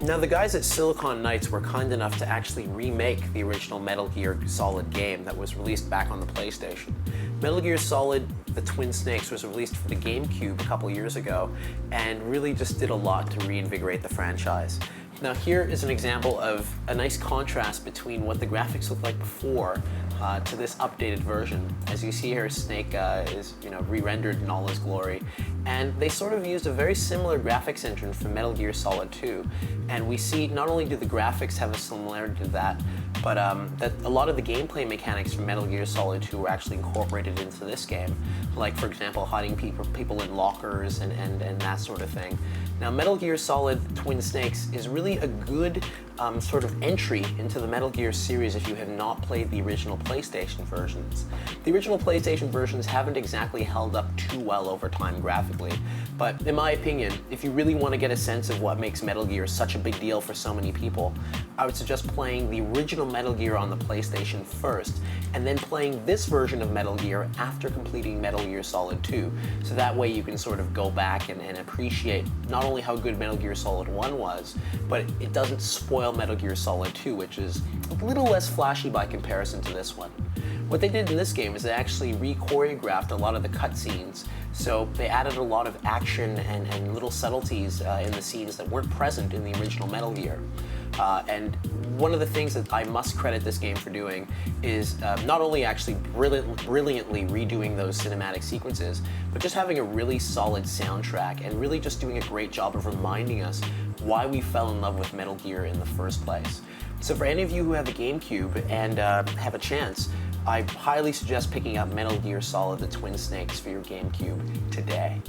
Now, the guys at Silicon Knights were kind enough to actually remake the original Metal Gear Solid game that was released back on the PlayStation. Metal Gear Solid The Twin Snakes was released for the GameCube a couple years ago and really just did a lot to reinvigorate the franchise. Now, here is an example of a nice contrast between what the graphics looked like before to this updated version. As you see here, Snake is re-rendered in all his glory, and they sort of used a very similar graphics engine from Metal Gear Solid 2. And we see not only do the graphics have a similarity to that, but that a lot of the gameplay mechanics from Metal Gear Solid 2 were actually incorporated into this game. Like, for example, hiding people in lockers and that sort of thing. Now, Metal Gear Solid Twin Snakes is really a good sort of entry into the Metal Gear series if you have not played the original PlayStation versions. The original PlayStation versions haven't exactly held up too well over time graphically, but in my opinion, if you really want to get a sense of what makes Metal Gear such a big deal for so many people, I would suggest playing the original Metal Gear on the PlayStation first, and then playing this version of Metal Gear after completing Metal Gear Solid 2. So that way you can sort of go back and appreciate not only how good Metal Gear Solid 1 was, but it doesn't spoil Metal Gear Solid 2, which is a little less flashy by comparison to this one. What they did in this game is they actually re-choreographed a lot of the cutscenes, so they added a lot of action and little subtleties in the scenes that weren't present in the original Metal Gear. And one of the things that I must credit this game for doing is not only actually brilliantly redoing those cinematic sequences, but just having a really solid soundtrack and really just doing a great job of reminding us why we fell in love with Metal Gear in the first place. So for any of you who have a GameCube and have a chance, I highly suggest picking up Metal Gear Solid The Twin Snakes for your GameCube today.